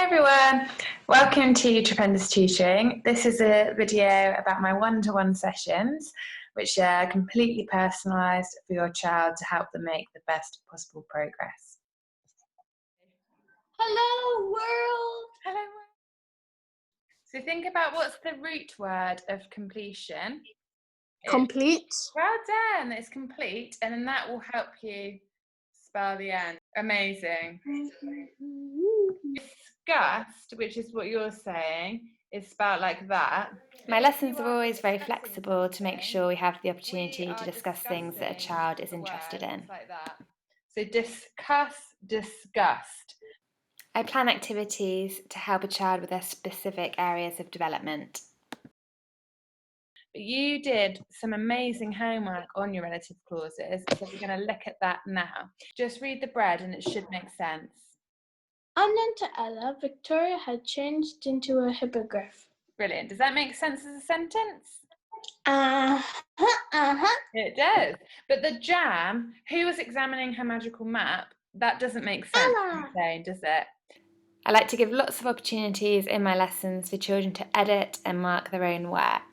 everyone, welcome to Tremendous Tutoring. This is a video about my one-to-one sessions, which are completely personalised for your child to help them make the best possible progress. Hello world! Hello world! So think about what's the root word of completion. Complete. Well done, it's complete, and then that will help you spell the end. Amazing. Disgust, which is what you're saying, is spelled like that. My lessons are always very flexible to make sure we have the opportunity to discuss things that a child is interested in. Like that. So disgust. I plan activities to help a child with their specific areas of development. But you did some amazing homework on your relative clauses, so we're going to look at that now. Just read the bread and it should make sense. Unknown to Ella, Victoria had changed into a hippogriff. Brilliant. Does that make sense as a sentence? It does. But the jam, who was examining her magical map, that doesn't make sense, does it? I like to give lots of opportunities in my lessons for children to edit and mark their own work.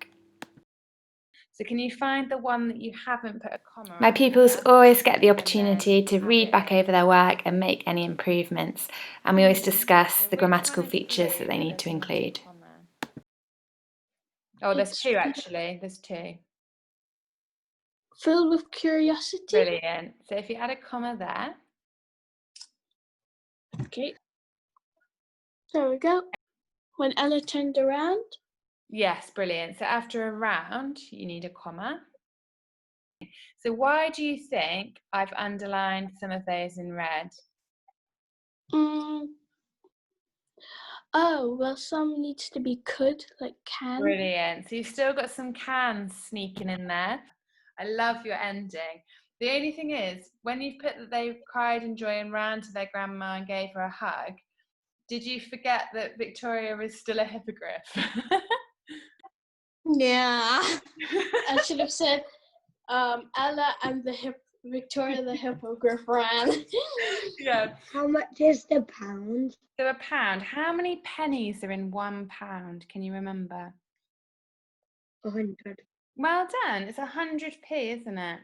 So can you find the one that you haven't put a comma on? My pupils always get the opportunity to read back over their work and make any improvements, and we always discuss the grammatical features that they need to include. Oh, there's two actually, there's two. Filled with curiosity. Brilliant. So if you add a comma there. Okay. There we go. When Ella turned around. Yes, brilliant. So after around, you need a comma. So why do you think I've underlined some of those in red? Oh, well, some needs to be could, like can. Brilliant. So you've still got some cans sneaking in there. I love your ending. The only thing is, when you've put that they cried in joy and ran to their grandma and gave her a hug, did you forget that Victoria is still a hippogriff? Yeah. I should have said Ella and Victoria the hippogriff ran. Yeah. How much is the pound? So a pound. How many pennies are in £1? Can you remember? 100. Well done. It's 100p, isn't it?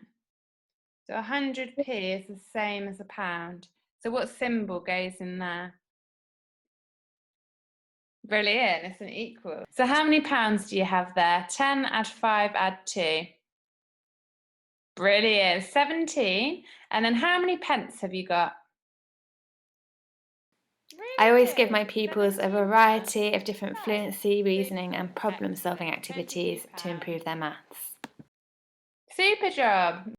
So 100p is the same as a pound. So what symbol goes in there? Brilliant, it's an equal. So how many pounds do you have there? 10, add 5, add 2. Brilliant, 17. And then how many pence have you got? I always give my pupils a variety of different fluency, reasoning and problem-solving activities to improve their maths. Super job.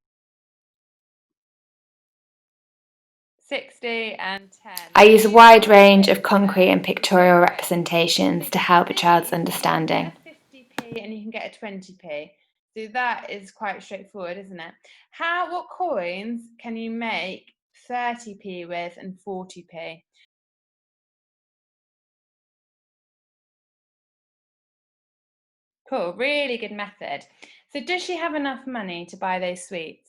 60 and 10. I use a wide range of concrete and pictorial representations to help a child's understanding. 50p and you can get a 20p. So that is quite straightforward, isn't it? What coins can you make 30p with and 40p? Cool, really good method. So does she have enough money to buy those sweets?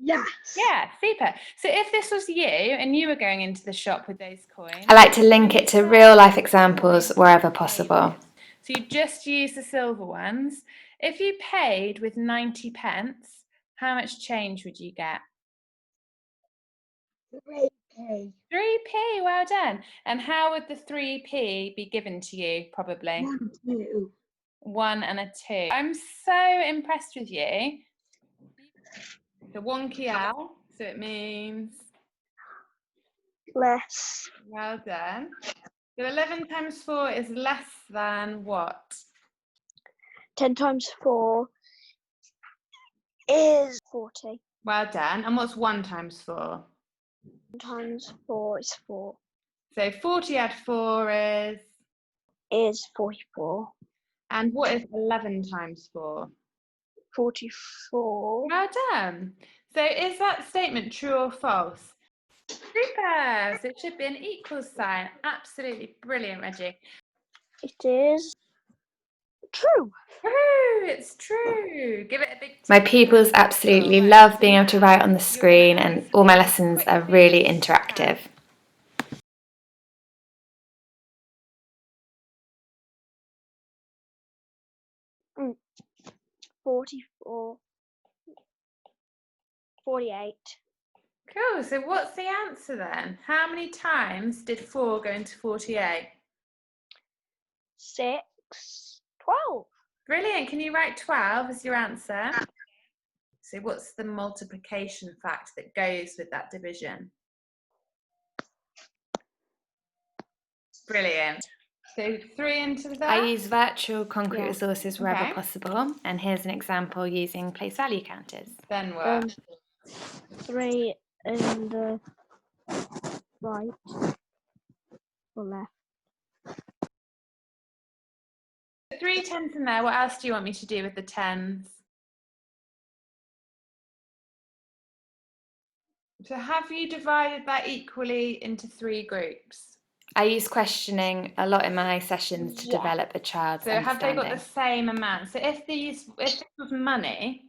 Yes. Yeah, super. So if this was you and you were going into the shop with those coins, I like to link it to real life examples wherever possible. So you just use the silver ones. If you paid with 90 pence, how much change would you get? 3p. 3p, well done. And how would the 3p be given to you, probably? 1, 2. 1 and a 2. I'm so impressed with you. The wonky owl, so it means Less. well done. So 11 times 4 is less than what? 10 times 4 is 40. Well done. And what's 1 times 4? 1 times 4 is 4. So 40 add 4 Is 44. And what is 11 times 4? 44. Well done. So is that statement true or false? Super. So it should be an equal sign. Absolutely brilliant, Reggie. It is true. Woohoo, it's true. Give it a big tick. My pupils absolutely love being able to write on the screen, and all my lessons are really interactive. 44, 48. Cool. So what's the answer then? How many times did 4 go into 48? 6, 12. Brilliant. Can you write 12 as your answer? So what's the multiplication fact that goes with that division? Brilliant. So 3 into that? I use virtual concrete Yeah. resources wherever Okay. possible, and here's an example using place value counters. Then what? 3 in the right or left. 3 tens in there. What else do you want me to do with the tens? So have you divided that equally into 3 groups? I use questioning a lot in my sessions to Yeah. develop a child's So have they understanding. got the same amount? So if this was money,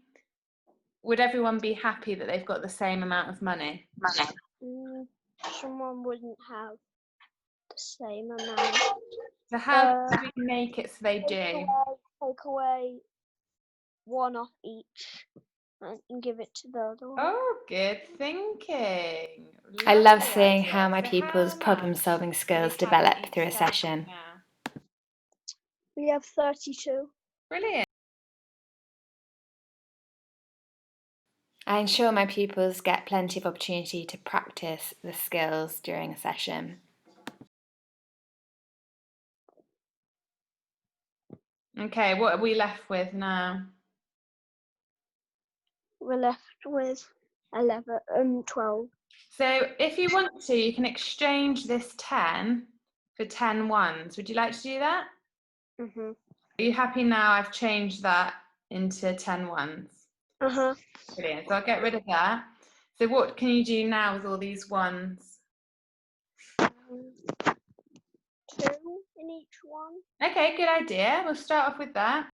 would everyone be happy that they've got the same amount of money? Someone wouldn't have the same amount. So how do we make it so they do? Take away one off each and give it to the other one. Oh, good thinking. I love Lovely seeing idea. how my So pupils' how problem much solving do skills we have in develop each through a session. now? We have 32. Brilliant. I ensure my pupils get plenty of opportunity to practice the skills during a session. Okay, what are we left with now? We're left with 12. So if you want to, you can exchange this 10 for 10 ones. Would you like to do that? Mhm. Are you happy now I've changed that into 10 ones? Brilliant. So I'll get rid of that. So what can you do now with all these ones? 2 in each one. Okay, good idea. We'll start off with that.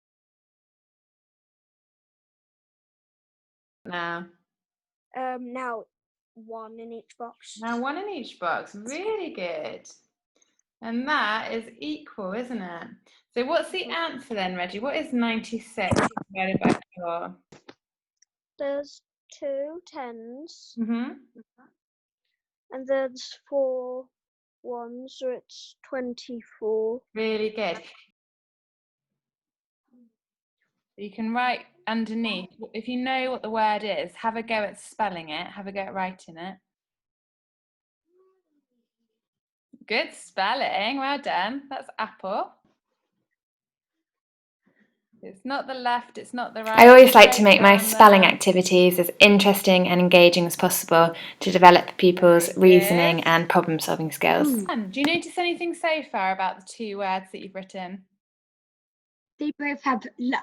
Now 1 in each box. Now 1 in each box. Really good. And that is equal, isn't it? So what's the answer then, Reggie? What is 96 divided by 4? There's 2 tens Mm-hmm. and there's 4 ones, so it's 24. Really good. You can write underneath. If you know what the word is, have a go at spelling it. Have a go at writing it. Good spelling. Well done. That's apple. It's not the left, it's not the right. I always like to make my Down spelling there. activities as interesting and engaging as possible to develop pupils' Very reasoning good. and problem solving skills. Do you notice anything so far about the 2 words that you've written? They both have la.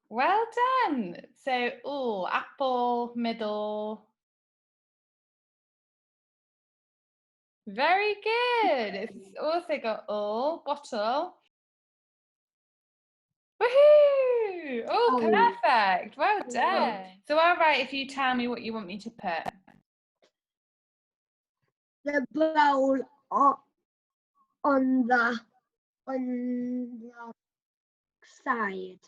Well done. So, apple, middle. Very good. It's also got bottle. Woohoo! Oh, perfect. Well done. So I'll write if you tell me what you want me to put. The bowl on the side.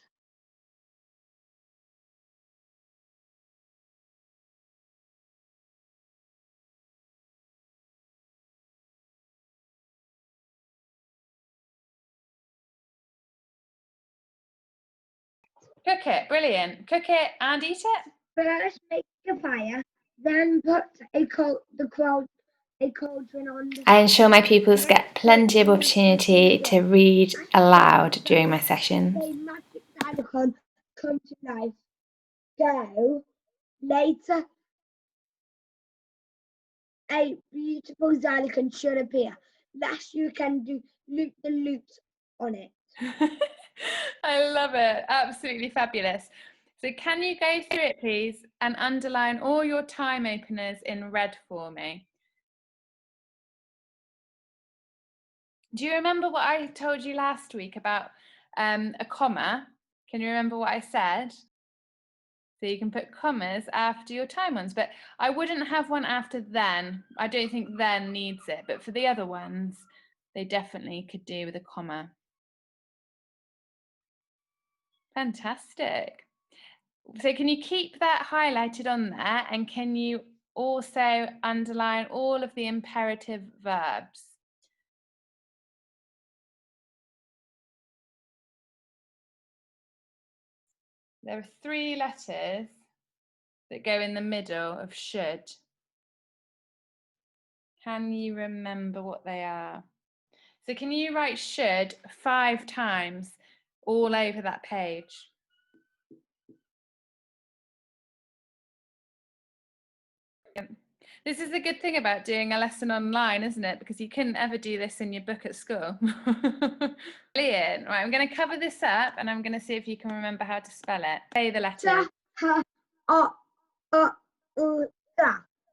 Cook it. Brilliant. Cook it and eat it. First, make a fire, then put a cauldron on. I ensure my pupils get plenty of opportunity to read aloud during my sessions. A magic xylophone come to life. Go later. A beautiful xylophone should appear. Last, you can do loop the loops on it. I love it. Absolutely fabulous. So can you go through it, please, and underline all your time openers in red for me? Do you remember what I told you last week about a comma? Can you remember what I said? So you can put commas after your time ones, but I wouldn't have one after then. I don't think then needs it, but for the other ones, they definitely could do with a comma. Fantastic. So can you keep that highlighted on there, and can you also underline all of the imperative verbs? There are 3 letters that go in the middle of should. Can you remember what they are? So can you write should 5 times all over that page? This is the good thing about doing a lesson online, isn't it? Because you couldn't ever do this in your book at school. Brilliant. Right, I'm going to cover this up and I'm going to see if you can remember how to spell it. Say the letters.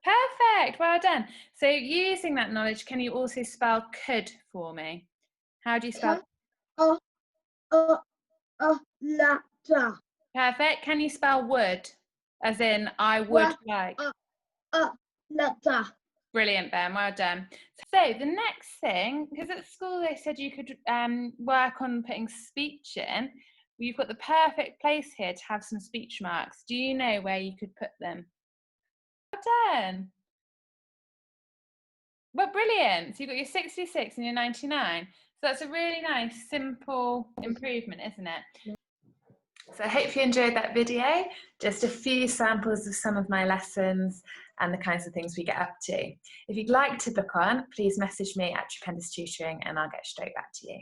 Perfect. Well done. So using that knowledge, can you also spell could for me? How do you spell? Perfect. Can you spell would? As in, I would like. Brilliant, Ben. Well done. So the next thing, because at school they said you could work on putting speech in. You've got the perfect place here to have some speech marks. Do you know where you could put them? Well done. Well, brilliant. So you've got your 66 and your 99. So that's a really nice, simple improvement, isn't it? So I hope you enjoyed that video. Just a few samples of some of my lessons and the kinds of things we get up to. If you'd like to book on, please message me at Trependous Tutoring and I'll get straight back to you.